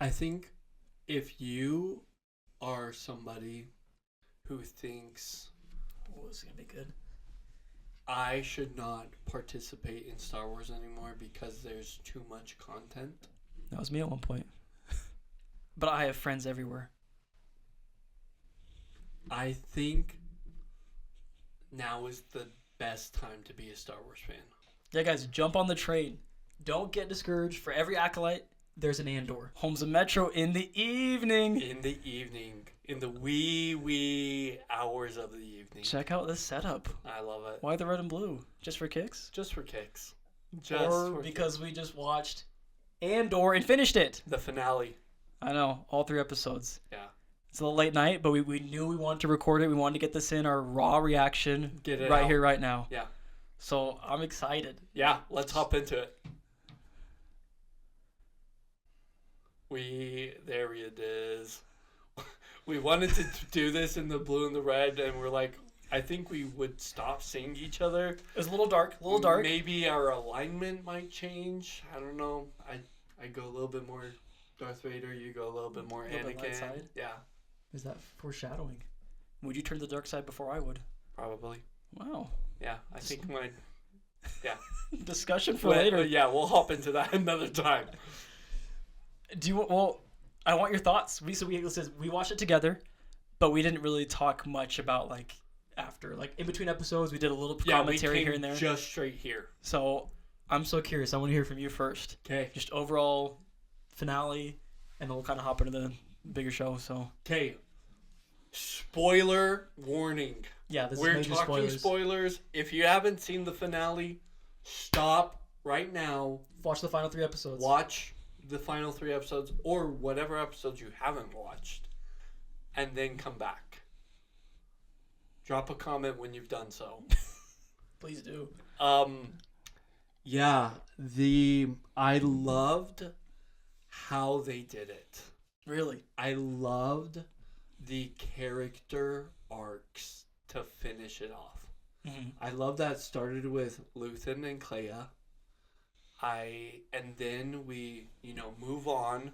I think if you are somebody who thinks, Oh, this is going to be good. I should not participate in Star Wars anymore because there's too much content. That was me at one point. But I have friends everywhere. I think now is the best time to be a Star Wars fan. Yeah, guys, jump on the train. Don't get discouraged. For every acolyte, there's an Andor. Holmes Metro in the evening. In the evening. In the wee hours of the evening. Check out this setup. I love it. Why the red and blue? Just for kicks? Just for kicks. Because we just watched Andor and finished it. The finale. I know, all 3 episodes. Yeah. It's a little late night, but we knew we wanted to record it. We wanted to get this in, our raw reaction. Get it right out. here, right now. Yeah. So I'm excited. Yeah, let's hop into it. There it is. We wanted to do this in the blue and the red, and we're like, I think we would stop seeing each other. It was a little dark, Maybe our alignment might change. I don't know. I go a little bit more Darth Vader. You go a little bit more Anakin. Light side? Yeah, Is that foreshadowing? Would you turn to the dark side before I would? probably. Wow. Yeah, I think my. Yeah. Discussion for later. Yeah, we'll hop into that another time. I want your thoughts. We watched it together, but we didn't really talk much about after. In between episodes, we did a little commentary here and there. Just straight here. So I'm so curious. I want to hear from you first. Okay. Just overall finale, and then we'll kind of hop into the bigger show. So. Okay. Spoiler warning. Yeah, We're talking spoilers. If you haven't seen the finale, stop right now. Watch the final 3 episodes. Watch the final 3 episodes or whatever episodes you haven't watched, and then come back. Drop a comment when you've done so. Please do. Yeah, I loved how they did it. Really? I loved the character arcs to finish it off. Mm-hmm. I love that started with Luthen and Clea. And then we, move on.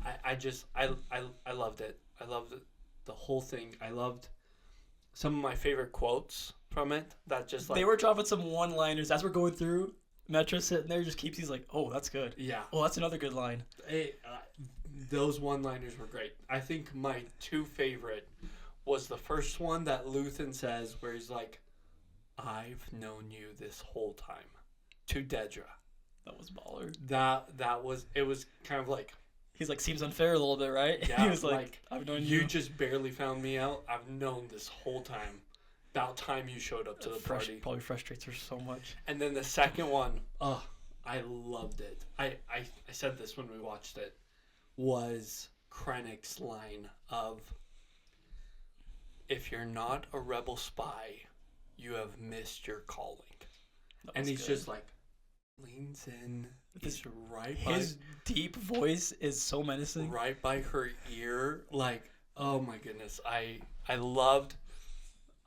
I loved it. I loved the whole thing. I loved some of my favorite quotes from it. That just they were dropping some one-liners as we're going through. Metro's sitting there, just keeps. He's like, "Oh, that's good. Yeah. Oh, that's another good line." Those one-liners were great. I think my 2 favorite was the first one that Luthen says, where he's like, "I've known you this whole time," to Dedra. That was baller. It was kind of like, he's like, seems unfair a little bit, right? Yeah, he was like, I've known you. You just barely found me out. I've known this whole time. About time you showed up to the party. Probably frustrates her so much. And then the second one, I loved it. I said this when we watched it, was Krennic's line of, if you're not a rebel spy, you have missed your calling. And he's just like, leans in. He's his deep voice is so menacing. Right by her ear. Oh my goodness. I loved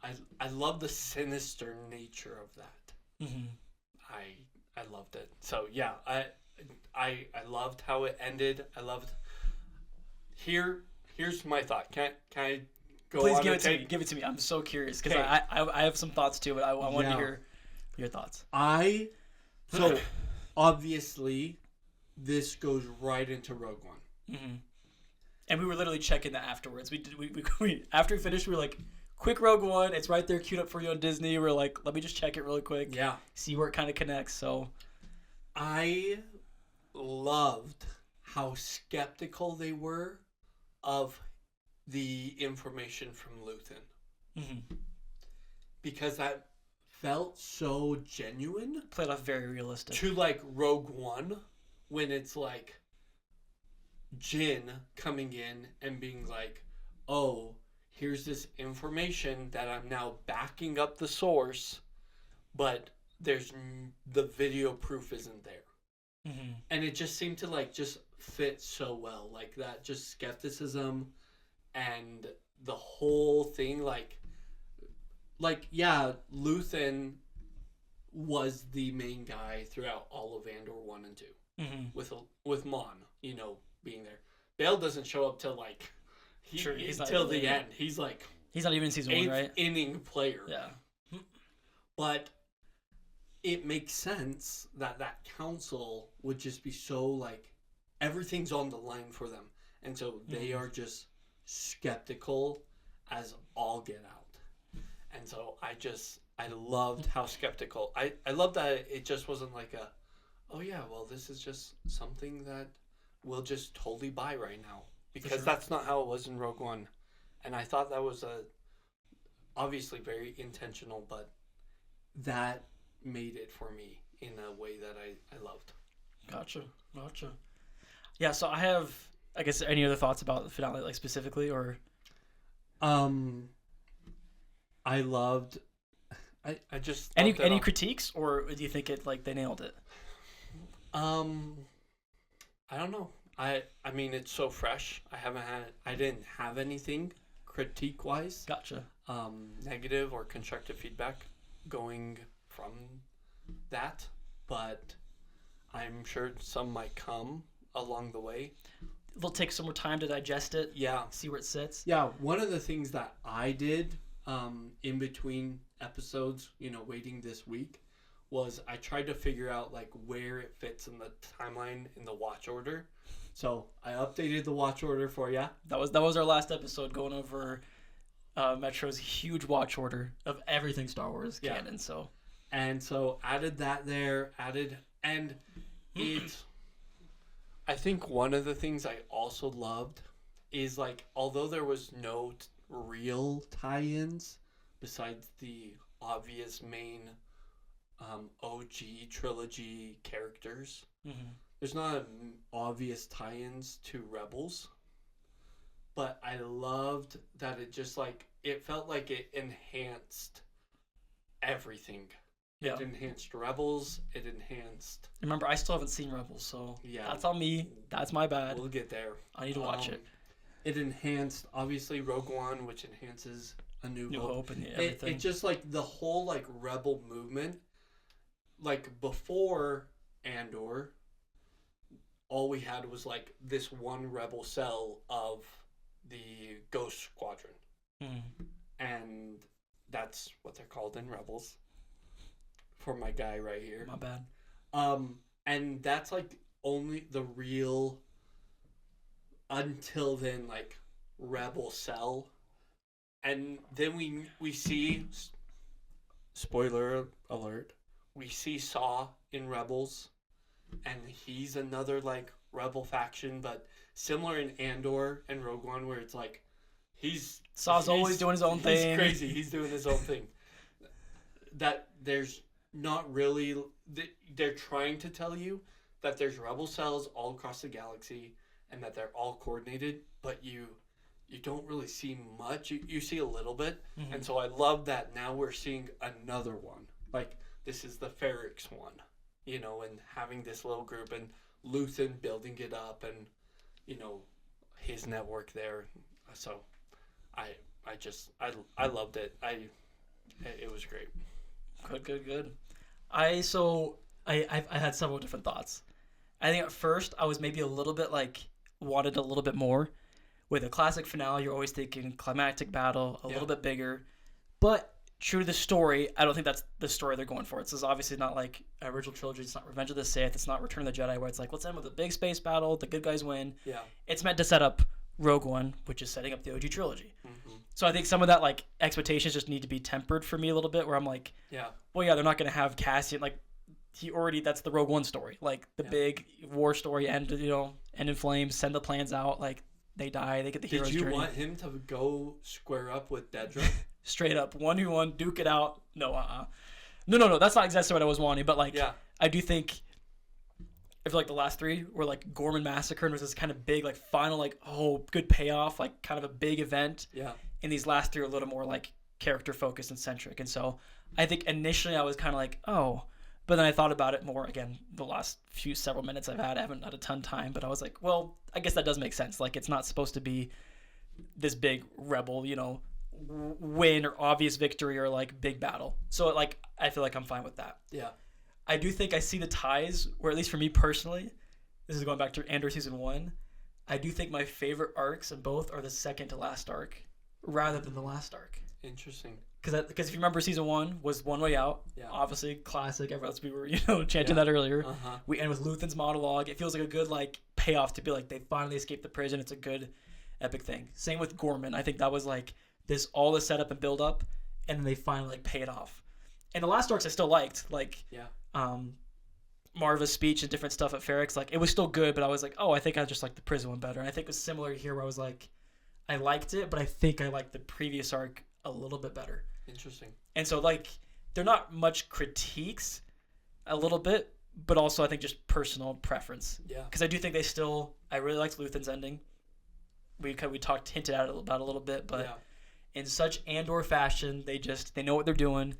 the sinister nature of that. Mm-hmm. I loved it. So yeah, I loved how it ended. I loved. Here's my thought. Can I go? Please on give it to me. I'm so curious because I have some thoughts too, but I want to hear your thoughts. So obviously this goes right into Rogue One. Mm-hmm. And we were literally checking that afterwards. We after we finished, we were like, quick Rogue One. It's right there queued up for you on Disney. We're like, let me just check it really quick. Yeah. See where it kind of connects. So I loved how skeptical they were of the information from Luthen. Mm-hmm. Because that felt so genuine. Played off very realistic. To Rogue One, when it's like Jin coming in and being like, oh, here's this information that I'm now backing up the source, but the video proof isn't there. Mm-hmm. And it just seemed to just fit so well. That just skepticism and the whole thing, yeah, Luthen was the main guy throughout all of Andor 1 and 2. Mm-hmm. With Mon, being there. Bail doesn't show up till like he's not till the really- end. He's like He's not even in season 1, eighth right? inning player. Yeah. But it makes sense that council would just be so like everything's on the line for them, and so they are just skeptical as all get out. And so I loved how skeptical. I love that it just wasn't like a, oh yeah, well this is just something that we'll just totally buy right now, because that's not how it was in Rogue One. And I thought that was obviously very intentional, but that made it for me in a way that I loved. Gotcha. Yeah, so I have, I guess, any other thoughts about the finale, like specifically, or? I loved. I just any critiques, or do you think it like they nailed it? I don't know. I mean, it's so fresh. I didn't have anything critique wise. Gotcha. Negative or constructive feedback going from that, but I'm sure some might come along the way. They'll take some more time to digest it. Yeah. See where it sits. Yeah. One of the things that I did in between episodes, waiting this week, was I tried to figure out like where it fits in the timeline in the watch order. So I updated the watch order for you. That was our last episode, going over Metro's huge watch order of everything Star Wars canon. So added that there, and it. I think one of the things I also loved is like, although there was no real tie-ins besides the obvious main OG trilogy characters, there's not obvious tie-ins to Rebels, but I loved that it just like, it felt like it enhanced everything. Yeah. It enhanced Rebels. It enhanced... Remember, I still haven't seen Rebels, so yeah, that's on me. That's my bad. We'll get there. I need to watch it. It enhanced, obviously, Rogue One, which enhances A New Hope. And everything. It just, like, the whole, like, Rebel movement, like, before Andor, all we had was, like, this one Rebel cell of the Ghost Squadron. And that's what they're called in Rebels. For my guy right here. My bad. And that's like only the real, until then, like, Rebel cell. And then we see, spoiler alert, we see Saw in Rebels, and he's another like Rebel faction, but similar in Andor and Rogue One, where it's like Saw's always doing his own thing. He's crazy. He's doing his own thing. That there's not really, they're trying to tell you that there's Rebel cells all across the galaxy and that they're all coordinated, but you don't really see much. You see a little bit. And so I love that now we're seeing another one. Like, this is the Ferrix one, and having this little group, and Luthen building it up, and his network there. So I loved it. It was great. Good. I had several different thoughts. I think at first I was maybe a little bit like wanted a little bit more. With a classic finale, you're always thinking climactic battle, a little bit bigger. But true to the story, I don't think that's the story they're going for. It's obviously not like original trilogy. It's not Revenge of the Sith. It's not Return of the Jedi, where it's like, let's end with a big space battle. The good guys win. Yeah. It's meant to set up Rogue One, which is setting up the OG trilogy. So I think some of that like expectations just need to be tempered for me a little bit, where I'm like, well, yeah, they're not going to have Cassian, like, that's the Rogue One story, like the big war story, end in flames, send the plans out, like they die, they get the hero's journey. Did you want him to go square up with Dedra? Straight up, 1v1, duke it out. No, no, that's not exactly what I was wanting, but like, I do think, I feel like the last three were like Gorman Massacre, and was this kind of big, like, final, like, good payoff, like kind of a big event. Yeah. And these last three are a little more like character focused and centric. And so I think initially I was kind of like, oh, but then I thought about it more again, the last several minutes I haven't had a ton of time, but I was like, well, I guess that does make sense. Like, it's not supposed to be this big Rebel, win or obvious victory or like big battle. So like, I feel like I'm fine with that. Yeah. I do think I see the ties, or at least for me personally, this is going back to Andor season 1, I do think my favorite arcs in both are the second to last arc rather than the last arc. Interesting. Because if you remember, season 1 was One Way Out. Yeah. Obviously, classic. Everyone else, we were chanting that earlier. We end with Luthen's monologue. It feels like a good payoff to be like they finally escaped the prison. It's a good epic thing. Same with Gorman. I think that was this all the setup and build up, and then they finally pay it off. And the last arcs I still liked. Marva's speech and different stuff at Ferrex. It was still good, but I was like, oh, I think I just like the prison one better. And I think it was similar here where I was like, I liked it, but I think I liked the previous arc a little bit better. Interesting. And so they're not much critiques, a little bit, but also I think just personal preference. Yeah. Because I do think I really liked Luthen's ending. We hinted at it about a little bit, but in such Andor fashion, they know what they're doing.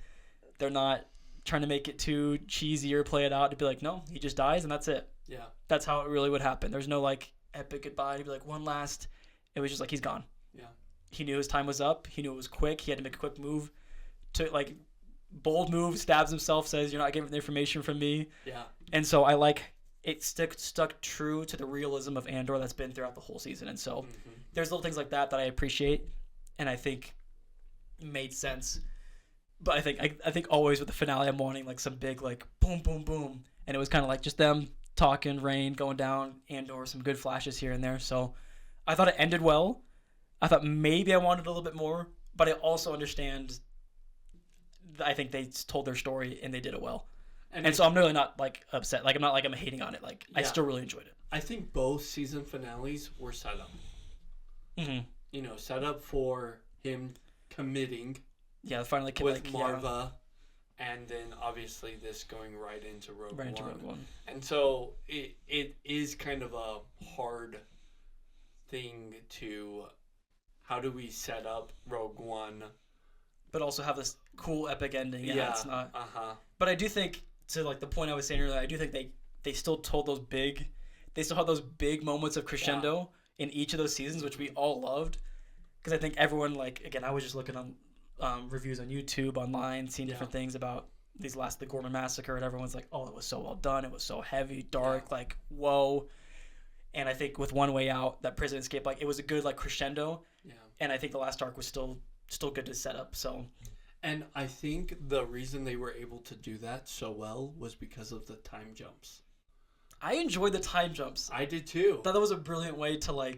They're not trying to make it too cheesy or play it out to be like, no, he just dies and that's it. Yeah. That's how it really would happen. There's no epic goodbye to be one last. It was just he's gone. Yeah. He knew his time was up. He knew it was quick. He had to make a quick move. Bold move, stabs himself, says, you're not getting the information from me. Yeah. And so I it stuck true to the realism of Andor that's been throughout the whole season. And so there's little things like that I appreciate and I think made sense. But I think always with the finale, I'm wanting some big boom, boom, boom. And it was kind of just them talking, rain going down, Andor, some good flashes here and there. So I thought it ended well. I thought maybe I wanted a little bit more, but I also understand. I think they told their story and they did it well, and so I'm really not upset. I'm not I'm hating on it. I still really enjoyed it. I think both season finales were set up. Mm-hmm. Set up for him committing. Yeah, finally with Marva, and then obviously this going right into Rogue One. And so it is kind of a hard thing to. How do we set up Rogue One? But also have this cool epic ending. Yeah, it's not. But I do think, to the point I was saying earlier, I do think they still told they still had those big moments of crescendo in each of those seasons, which we all loved. Because I think everyone, again, I was just looking on reviews on YouTube, online, seeing different things about the Gorman Massacre, and everyone's like, oh, it was so well done. It was so heavy, dark, whoa. And I think with One Way Out, that prison escape, it was a good crescendo. Yeah. And I think the last arc was still good to set up. So, and I think the reason they were able to do that so well was because of the time jumps. I enjoyed the time jumps. I did too. I thought that was a brilliant way to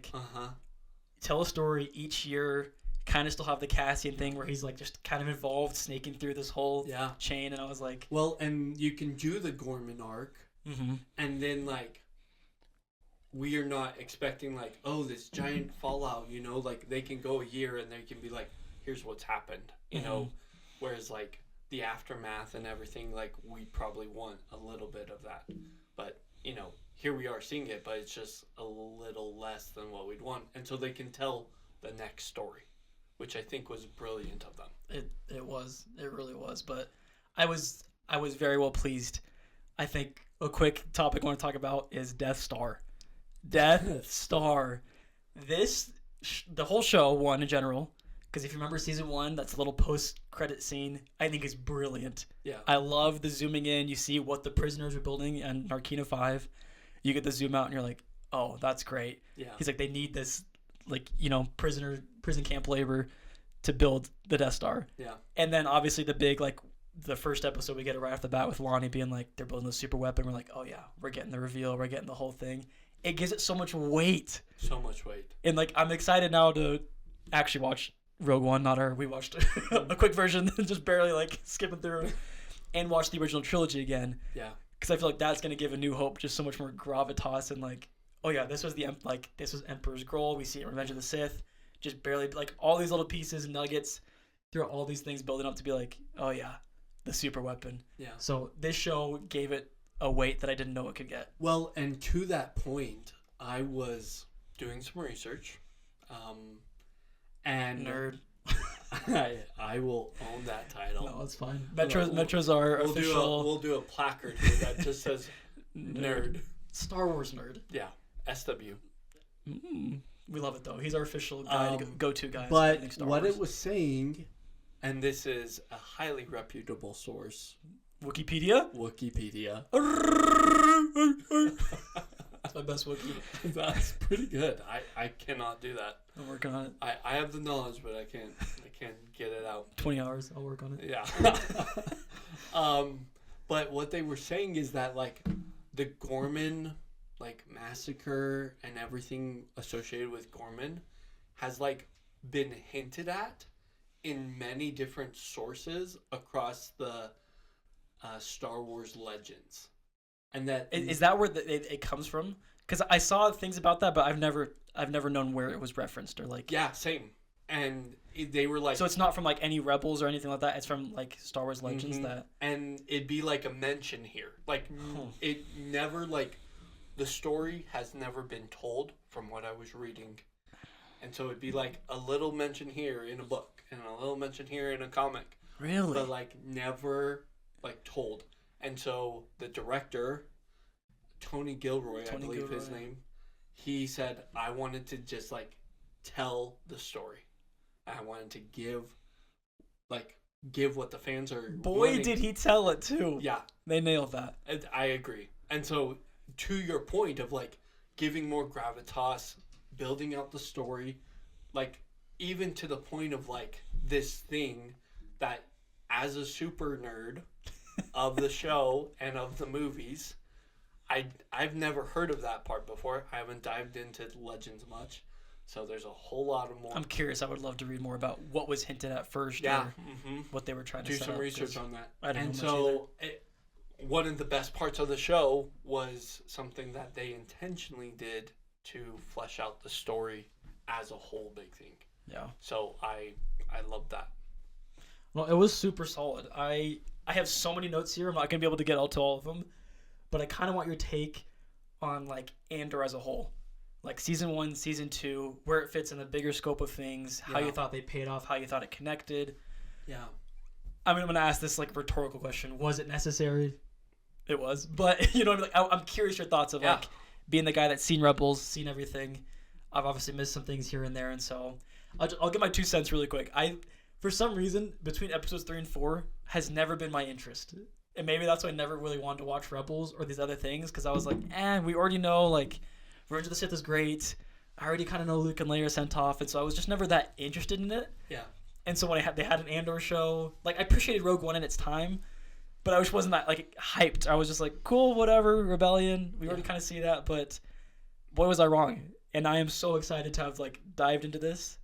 tell a story each year. Kind of still have the Cassian thing where he's just kind of involved, snaking through this whole chain. And I was like, well, and you can do the Gorman arc, and then we are not expecting this giant fallout, they can go a year and they can be here's what's happened, whereas the aftermath and everything, we probably want a little bit of that, but here we are seeing it, but it's just a little less than what we'd want, and so they can tell the next story, which I think was brilliant of them. It really was, but I was very well pleased. I think a quick topic I want to talk about is Death Star. Death Star. The whole show, one in general, because if you remember season 1, that's a little post-credit scene, I think is brilliant. Yeah. I love the zooming in. You see what the prisoners are building on Narkina 5. You get the zoom out and you're like, oh, that's great. Yeah. He's like, they need this, prison camp labor to build the Death Star. Yeah. And then obviously the big, the first episode we get it right off the bat with Lonnie being they're building the super weapon. We're like, oh yeah, we're getting the reveal. We're getting the whole thing. It gives it so much weight. So much weight. And I'm excited now to actually watch Rogue One, we watched a quick version, just barely skipping through, and watch the original trilogy again. Yeah. Because I feel that's going to give A New Hope just so much more gravitas and oh yeah, this was this was Emperor's Scroll. We see it in Revenge of the Sith. Just barely all these little pieces and nuggets through all these things building up to be oh yeah, the super weapon. Yeah. So this show gave it a weight that I didn't know it could get. Well, and to that point, I was doing some research, and nerd. I will own that title. No, it's fine. Metro's our official. We'll do a placard here that just says nerd. Star Wars nerd. Yeah, SW. We love it though. He's our official guy, go-to guy. But what it was saying, and this is a highly reputable source. Wikipedia. my best Wookiee. That's pretty good. I cannot do that. I'm working on it. I have the knowledge, but I can't get it out. 20 hours. I'll work on it. Yeah. But what they were saying is that like the Gorman like massacre and everything associated with Gorman has like been hinted at in many different sources across the Star Wars legends. And that is that where it comes from? Because I saw things about that, but I've never known where it was referenced or like. Yeah, same. And they were like. So it's not from like any Rebels or anything like that. It's from like Star Wars legends that. And it'd be like a mention here, like it never like the story has never been told from what I was reading, and so it'd be like a little mention here in a book and a little mention here in a comic. Really. But like never like told. And so the director, Tony Gilroy, I believe his name, he said, I wanted to just like tell the story. I wanted to give what the fans are wanting. Did he tell it too. Yeah. They nailed that. I agree. And so to your point of like giving more gravitas, building out the story, like even to the point of like this thing that as a super nerd of the show and of the movies, I've never heard of that part before. I haven't dived into Legends much, so there's a whole lot of more. I'm curious. I would love to read more about what was hinted at first. Yeah, or what they were trying to do set some up, research on that. I don't and know so one of the best parts of the show was something that they intentionally did to flesh out the story as a whole big thing. Yeah. So I love that. Well, it was super solid. I have so many notes here. I'm not gonna be able to get to all of them, but I kind of want your take on like Andor as a whole, like season 1, season 2, where it fits in the bigger scope of things, how you thought they paid off, how you thought it connected. Yeah. I mean, I'm gonna ask this like rhetorical question: was it necessary? It was, but you know what I mean? Like, I'm curious your thoughts of like being the guy that's seen Rebels, seen everything. I've obviously missed some things here and there, and so I'll get my 2 cents really quick. For some reason, between episodes 3 and 4 has never been my interest. And maybe that's why I never really wanted to watch Rebels or these other things, because I was like, we already know, like, Revenge of the Sith is great. I already kind of know Luke and Leia are sent off, and so I was just never that interested in it. Yeah. And so when they had an Andor show, like, I appreciated Rogue One in its time, but I just wasn't that, like, hyped. I was just like, cool, whatever, Rebellion. We already kind of see that, but boy, was I wrong. And I am so excited to have, like, dived into this,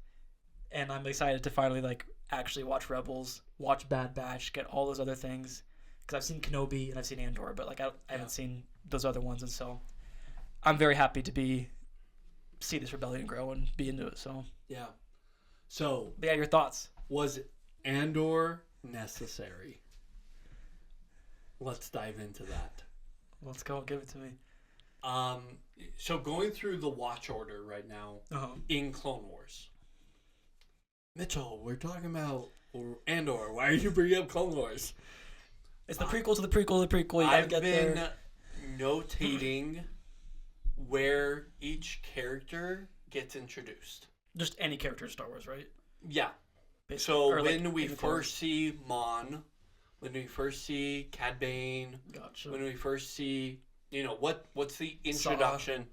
and I'm excited to finally, like, actually watch Rebels, watch Bad Batch, get all those other things. Because I've seen Kenobi and I've seen Andor, but like I haven't seen those other ones, and so I'm very happy to see this rebellion grow and be into it. So yeah. So but yeah, your thoughts? Was Andor necessary? Let's dive into that. Let's go. Give it to me. So going through the watch order right now in Clone Wars. Mitchell, we're talking about Andor. Why are you bringing up Clone Wars? It's the prequel to the prequel to the prequel. I've been notating where each character gets introduced. Just any character in Star Wars, right? Yeah. Basically. So or when like we first see Mon, when we first see Cad Bane, when we first see, what's the introduction?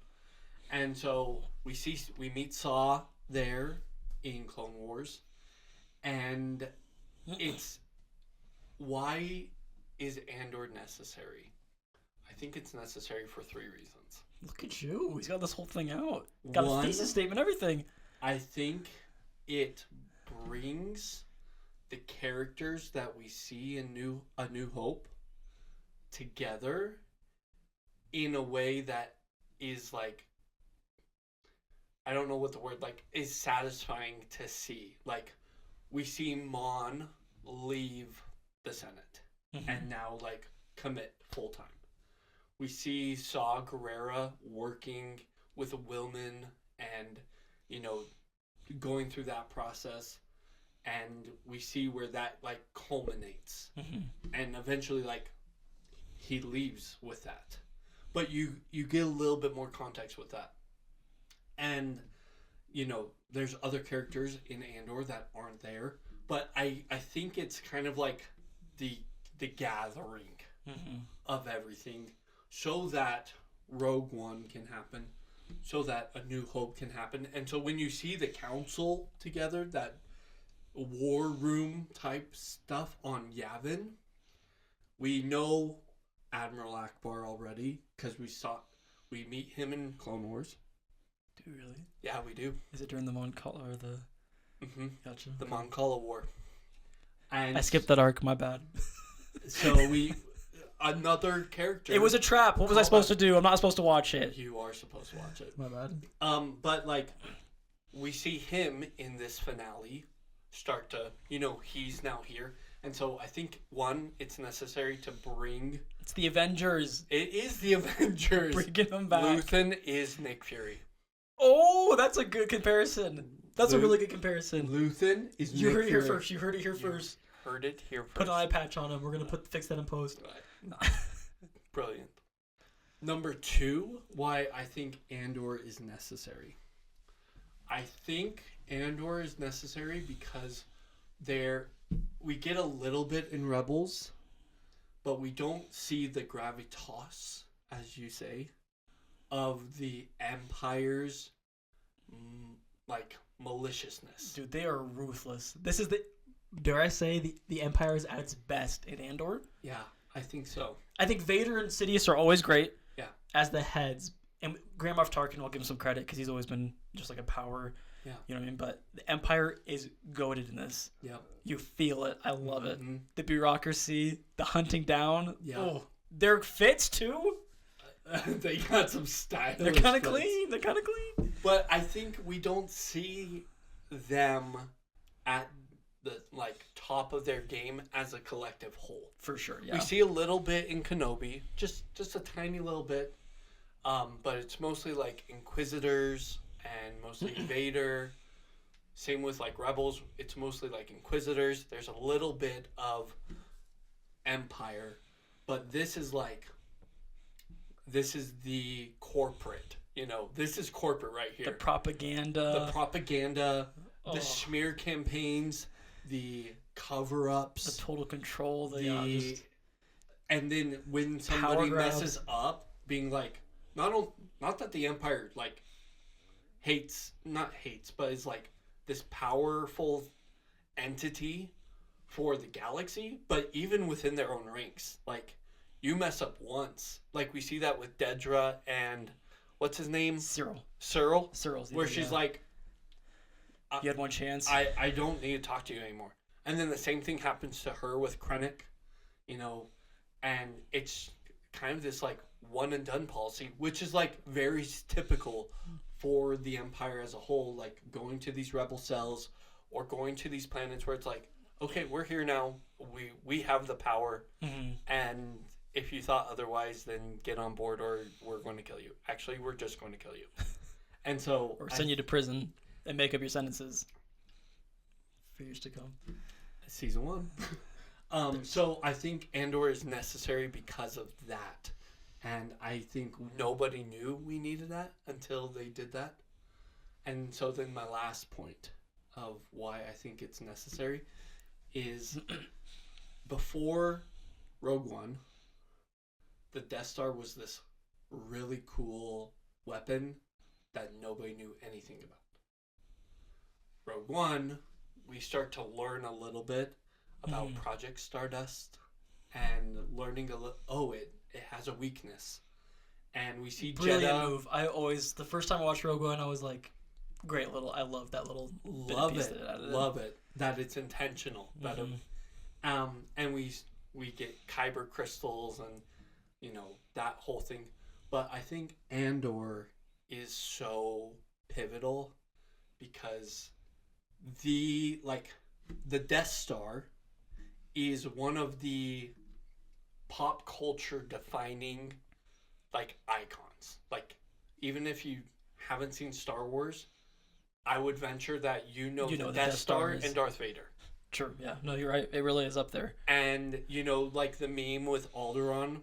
Saw. And so we meet Saw there in Clone Wars, and it's why is Andor necessary? I think it's necessary for 3 reasons. Look at you. He's got this whole thing out. Got a thesis statement, everything. I think it brings the characters that we see in A New Hope together in a way that is like, I don't know what the word, like, is satisfying to see. Like, we see Mon leave the Senate and now, like, commit full time. We see Saw Gerrera working with Willman and, going through that process. And we see where that, like, culminates. And eventually, like, he leaves with that. But you get a little bit more context with that. And, there's other characters in Andor that aren't there. But I think it's kind of like the gathering of everything, so that Rogue One can happen, so that A New Hope can happen. And so when you see the council together, that war room type stuff on Yavin, we know Admiral Akbar already because we meet him in Clone Wars. Do we really? Yeah, we do. Is it during the Mon Cala or the? Gotcha. The Mon Cala War. And I skipped that arc. My bad. So another character. It was a trap. What was I supposed to do? I'm not supposed to watch it. You are supposed to watch it. My bad. But like, we see him in this finale start to, he's now here. And so I think, one, it's necessary to bring... It's the Avengers. It is the Avengers. Bringing them back. Luthen is Nick Fury. Oh, that's a good comparison. That's a really good comparison. Luthen is Nick Fury. You heard it here first. You heard it here first. Heard it here first. Put an eye patch on him. We're going to fix that in post. Brilliant. Number 2, why I think Andor is necessary. I think Andor is necessary because we get a little bit in Rebels, but we don't see the gravitas, as you say, of the Empire's maliciousness. Dude, they are ruthless. This is dare I say, the Empire is at its best in Andor? Yeah, I think so. I think Vader and Sidious are always great. Yeah. As the heads. And Grand Moff Tarkin, I'll give him some credit because he's always been just like a power. Yeah. You know what I mean? But the Empire is goated in this. Yeah. You feel it. I love it. The bureaucracy, the hunting down. Yeah. Oh, their fits too. They got some style. They're kind of clean. But I think we don't see them at the top of their game as a collective whole. For sure, yeah. We see a little bit in Kenobi, just a tiny little bit. But it's mostly Inquisitors and mostly Vader. Same with Rebels. It's mostly Inquisitors. There's a little bit of Empire, but this is the corporate. This is corporate right here. The propaganda. The smear campaigns, the cover-ups, the total control, and then when somebody messes up, being not that the Empire not hates, but is this powerful entity for the galaxy, but even within their own ranks, you mess up once, we see that with Dedra and what's his name? Cyril. Cyril's where she's you had one chance. I don't need to talk to you anymore. And then the same thing happens to her with Krennic, and it's kind of this one and done policy, which is very typical for the Empire as a whole, going to these rebel cells or going to these planets where it's okay, we're here now, we have the power, and if you thought otherwise, then get on board or we're going to kill you. Actually, we're just going to kill you. And so or send you to prison and make up your sentences for years to come. Season 1. So I think Andor is necessary because of that. And I think nobody knew we needed that until they did that. And so then my last point of why I think it's necessary is before Rogue One, the Death Star was this really cool weapon that nobody knew anything about. Rogue One, we start to learn a little bit about Project Stardust and learning a little, it has a weakness. And we see Brilliant Jedha. move. The first time I watched Rogue One, I was like, great little, I love that little Love piece it. that added Love it. That it's intentional. And we get kyber crystals and, that whole thing. But I think Andor is so pivotal because the Death Star is one of the pop culture defining icons. Even if you haven't seen Star Wars, I would venture that the Death Star and Darth Vader. True, yeah. No, you're right. It really is up there. And the meme with Alderaan,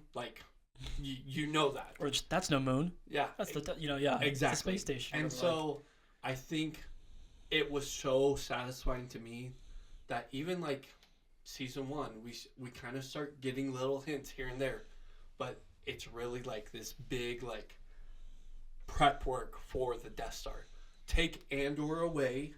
you know that. Or that's no moon. Yeah. That's exactly. It's the space station. And so I think it was so satisfying to me that even season 1, we kind of start getting little hints here and there, but it's really like this big like prep work for the Death Star. Take Andor away,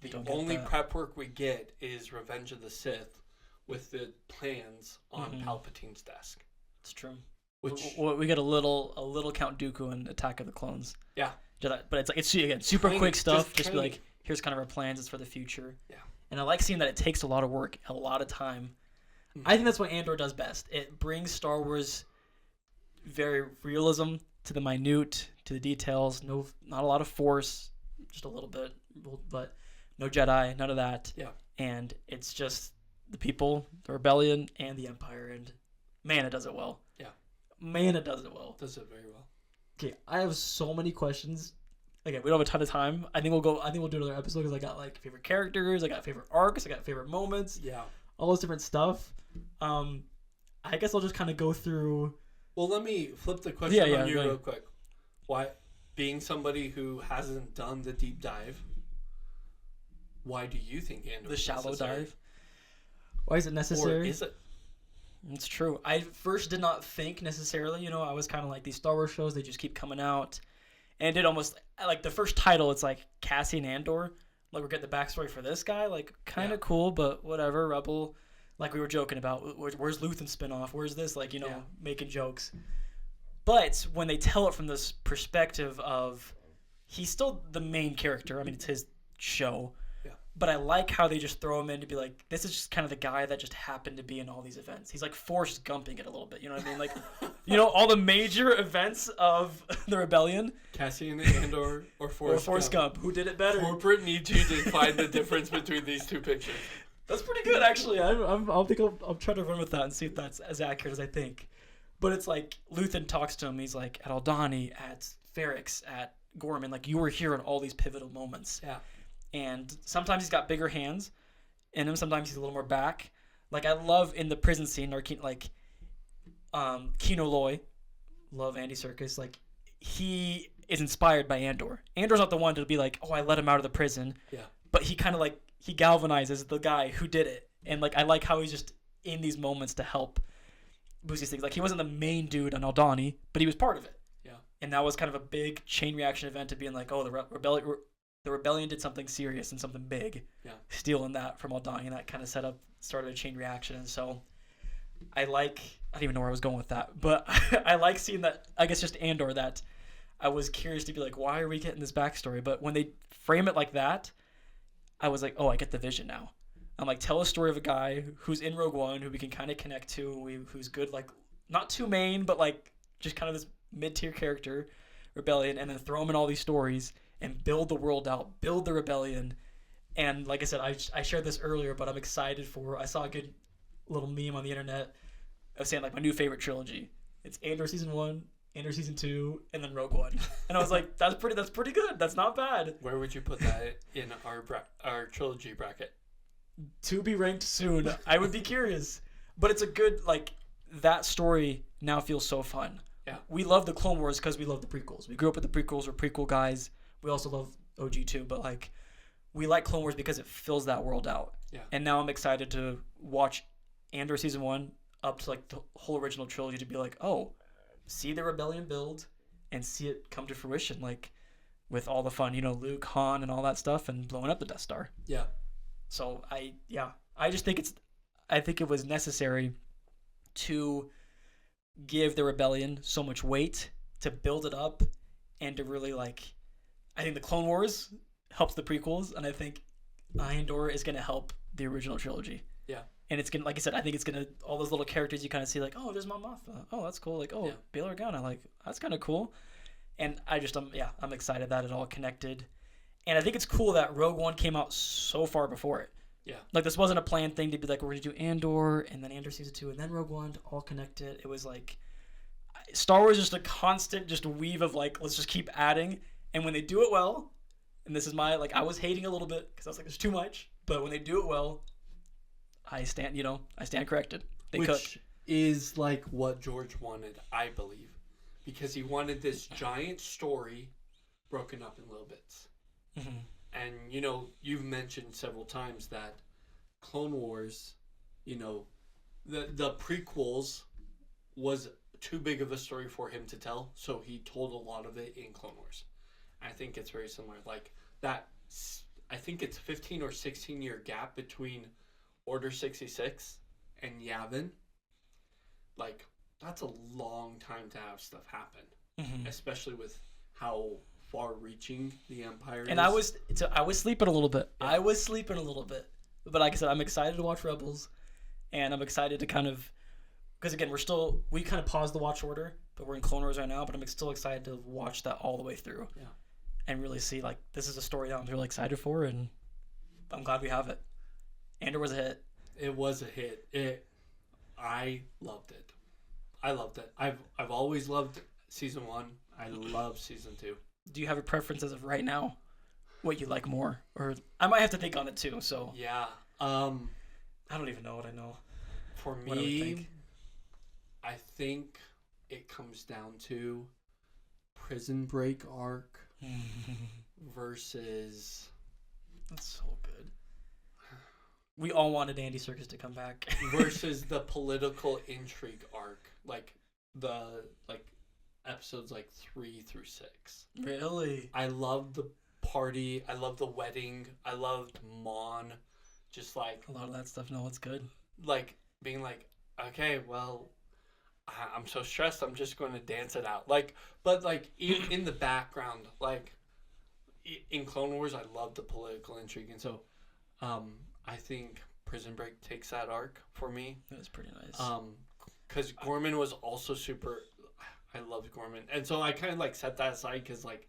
the only prep work we get is Revenge of the Sith with the plans on Palpatine's desk. It's true. Which we get a little Count Dooku in Attack of the Clones. Yeah. But it's like it's again super quick stuff. Just be like, here's kind of our plans. It's for the future. Yeah. And I like seeing that it takes a lot of work, a lot of time. Mm-hmm. I think that's what Andor does best. It brings Star Wars very realism to the minute, to the details. Not a lot of Force, just a little bit, but no Jedi, none of that. Yeah. And it's just the people, the rebellion, and the Empire, and man, it does it well. Yeah. Man, it does it well. Does it very well. Okay, I have so many questions. Again, we don't have a ton of time. I think we'll do another episode because I got like favorite characters, I got favorite arcs, I got favorite moments. Yeah. All this different stuff. I guess I'll just kind of go through. Well, let me flip the question on you real quick. Why, being somebody who hasn't done the deep dive, why do you think Andor the shallow necessary? Dive? Why is it necessary? Or is it? It's true. I first did not think necessarily. I was kind of like these Star Wars shows. They just keep coming out, and it almost like the first title. It's like Cassian Andor. Like we're getting the backstory for this guy. Like kind of cool, but whatever. Rebel. Like we were joking about. Where's Luthen's spinoff? Where's this? Like making jokes. But when they tell it from this perspective of he's still the main character. I mean, it's his show. But I like how they just throw him in to be like, this is just kind of the guy that just happened to be in all these events. He's like Forrest Gumping it a little bit. You know what I mean? Like, all the major events of the rebellion. Cassian Andor or Forrest Gump. Who did it better? Corporate needs you to find the difference between these two pictures. That's pretty good, actually. I'll try to run with that and see if that's as accurate as I think. But it's like Luthen talks to him. He's like at Aldhani, at Ferrix, at Gorman. Like you were here in all these pivotal moments. Yeah. And sometimes he's got bigger hands in him. Sometimes he's a little more back. Like I love in the prison scene, or Kino Loy, love Andy Serkis. Like he is inspired by Andor. Andor's not the one to be like, oh, I let him out of the prison. Yeah. But he kind of like he galvanizes the guy who did it, and like I like how he's just in these moments to help boost these things. Like he wasn't the main dude on Aldhani, but he was part of it. Yeah. And that was kind of a big chain reaction event to being like, oh, the rebellion did something serious and something big, stealing that from Aldhani, and that kind of started a chain reaction. And so I don't even know where I was going with that, but I like seeing that, I guess just Andor, that I was curious to be like, why are we getting this backstory? But when they frame it like that, I was like, oh, I get the vision now. I'm like, tell a story of a guy who's in Rogue One, who we can kind of connect to, who's good, like not too main, but like just kind of this mid-tier character, rebellion, and then throw him in all these stories and build the world out, build the rebellion. And like I said, I shared this earlier, but I'm excited I saw a good little meme on the internet of saying like my new favorite trilogy. It's Andor Season 1, Andor Season 2, and then Rogue One. And I was like, that's pretty good. That's not bad. Where would you put that in our trilogy bracket? To be ranked soon. I would be curious. But it's a good, like, that story now feels so fun. Yeah. We love the Clone Wars because we love the prequels. We grew up with the prequels. We're prequel guys. We also love OG too, but like we like Clone Wars because it fills that world out. Yeah. And now I'm excited to watch Andor Season 1 up to like the whole original trilogy to be like, oh, see the rebellion build and see it come to fruition, like with all the fun, Luke, Han, and all that stuff, and blowing up the Death Star. Yeah. So I just think it was necessary to give the rebellion so much weight, to build it up, and to really I think the Clone Wars helps the prequels, and I think Andor is going to help the original trilogy. Yeah. And it's going to, like I said, I think it's going to, all those little characters you kind of see, like, oh, there's Mon Mothma. Oh, that's cool. Like, oh, Bail Organa. Like, that's kind of cool. And I'm excited that it all connected. And I think it's cool that Rogue One came out so far before it. Yeah. Like, this wasn't a planned thing to be like, we're going to do Andor, and then Andor Season 2, and then Rogue One to all connect it. It was like, Star Wars is just a constant just weave of let's just keep adding. And when they do it well, and this is my, I was hating a little bit because I was like, there's too much. But when they do it well, I stand corrected. Which is what George wanted, I believe. Because he wanted this giant story broken up in little bits. Mm-hmm. And, you've mentioned several times that Clone Wars, the prequels was too big of a story for him to tell, so he told a lot of it in Clone Wars. I think it's very similar. Like that, I think it's 15 or 16-year gap between Order 66 and Yavin. Like, that's a long time to have stuff happen, especially with how far-reaching the Empire is. And I was sleeping a little bit. Yeah. But like I said, I'm excited to watch Rebels, and I'm excited to kind of, because again, we kind of paused the watch order, but we're in Clone Wars right now. But I'm still excited to watch that all the way through, and really see like this is a story that I'm really excited for, and I'm glad we have it. Andor was a hit. It was a hit. I loved it. I've always loved season 1. I love season 2. Do you have a preference as of right now? What you like more? Or I might have to think on it too. So yeah. I don't even know what I know. For me, I think it comes down to Prison Break arc versus. That's so good. We all wanted Andy Serkis to come back. Versus the political intrigue arc, like episodes 3 through 6. Really? I loved the party. I loved the wedding. I loved Mon. Just like a lot of that stuff. No, it's good. Like being like, okay, well, I'm so stressed. I'm just going to dance it out. Like, but like in the background, like in Clone Wars, I loved the political intrigue, and so, I think Prison Break takes that arc for me. That was pretty nice. Because Gorman was also super. I loved Gorman, and so I kind of like set that aside because like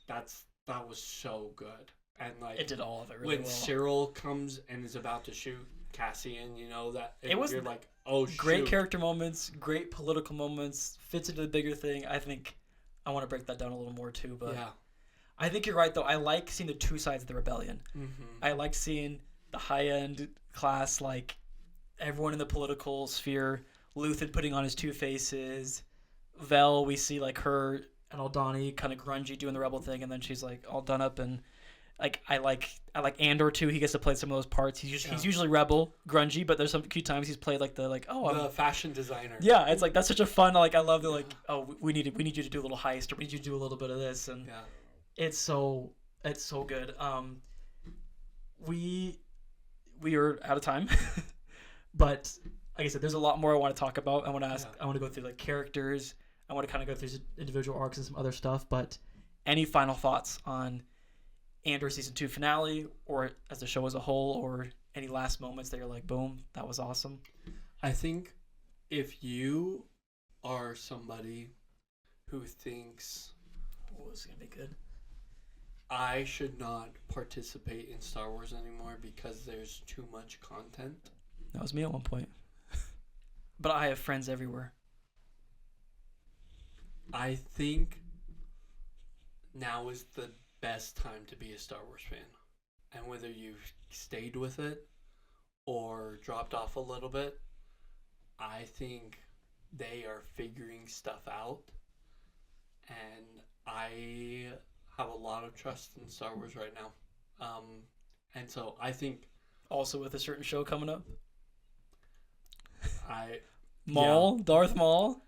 that was so good, and like it did all of it really when well. Cyril comes and is about to shoot Cassian, you know that it was you're like, oh, great character moments, great political moments, fits into the bigger thing. I think I want to break that down a little more too, but yeah, I think you're right though. I like seeing the two sides of the rebellion. Mm-hmm. I like seeing the high-end class, like everyone in the political sphere. Luthen putting on his two faces. Vel, we see like her and Aldani kind of grungy doing the rebel thing, and then she's like all done up, and like I like Andor too. He gets to play some of those parts. He's usually rebel, grungy, but there's some cute times he's played like the fashion designer. Yeah, it's like that's such a fun. Like I love the we need you to do a little heist, or we need you to do a little bit of this, and it's so good. We are out of time, but like I said, there's a lot more I want to talk about. I want to ask. I want to go through like characters. I want to kind of go through individual arcs and some other stuff. But any final thoughts on Andor season 2 finale, or as the show as a whole, or any last moments that you're like, boom, that was awesome? I think if you are somebody who thinks, oh, this is gonna be good, I should not participate in Star Wars anymore because there's too much content. That was me at one point. But I have friends everywhere. I think now is the best time to be a Star Wars fan. And whether you've stayed with it or dropped off a little bit, I think they are figuring stuff out. And I have a lot of trust in Star Wars right now. And so I think... Also with a certain show coming up? Maul? Yeah. Darth Maul?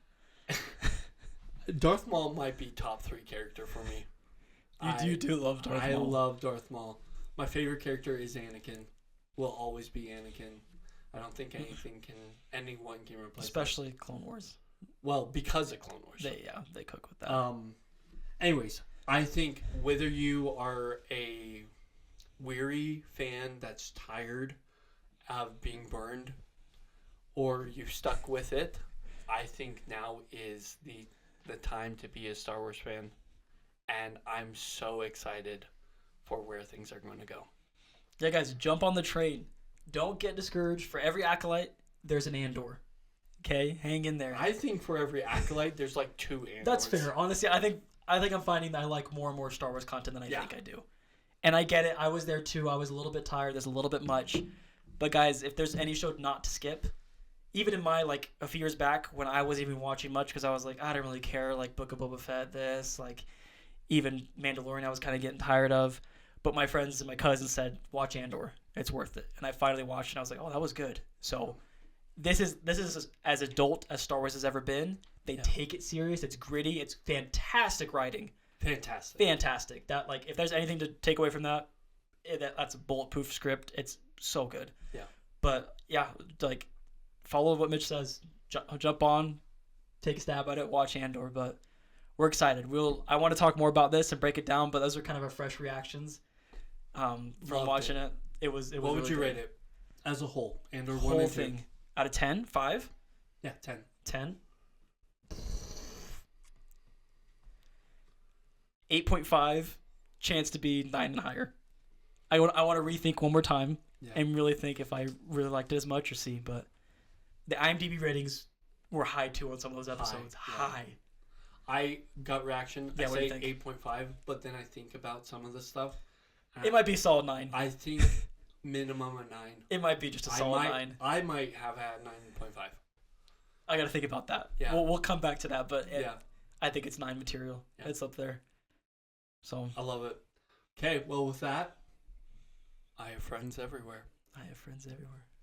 Darth Maul might be top 3 character for me. You do love Darth Maul. I love Darth Maul. My favorite character is Anakin. Will always be Anakin. I don't think anyone can replace Especially that. Clone Wars. Well, because of Clone Wars. They cook with that. Anyways, I think whether you are a weary fan that's tired of being burned or you've stuck with it, I think now is the time to be a Star Wars fan. And I'm so excited for where things are going to go. Yeah, guys, jump on the train. Don't get discouraged. For every acolyte, there's an Andor. Okay, hang in there. I think for every acolyte, there's like 2 Andors. That's fair. Honestly, I think I'm finding that I like more and more Star Wars content than I think I do. And I get it. I was there too. I was a little bit tired. There's a little bit much. But guys, if there's any show not to skip, even in my like a few years back when I wasn't even watching much because I was like, I don't really care. Like Book of Boba Fett, this like. Even Mandalorian I was kind of getting tired of. But my friends and my cousins said, watch Andor. It's worth it. And I finally watched and I was like, oh, that was good. So this is as adult as Star Wars has ever been. They take it serious. It's gritty. It's fantastic writing. Fantastic. That like if there's anything to take away from that, that's a bulletproof script. It's so good. Yeah. But yeah, like follow what Mitch says. Jump on, take a stab at it, watch Andor. But we're excited. I want to talk more about this and break it down. But those are kind of our fresh reactions from watching it. It was. What would you rate it as a whole? Andor whole 1 and 2. thing out of 10, 5. Yeah, 10. 10. 8.5, chance to be 9 and higher. I want to rethink one more time and really think if I really liked it as much or see. But the IMDb ratings were high too on some of those episodes. High. I gut reaction. Yeah, I what do say you 8.5, but then I think about some of the stuff. It might be a solid 9. I think minimum a 9. It might be just a solid 9. I might have had 9.5. I got to think about that. Yeah. We'll come back to that, but I think it's 9 material. Yeah. It's up there. So I love it. Okay, well with that, I have friends everywhere.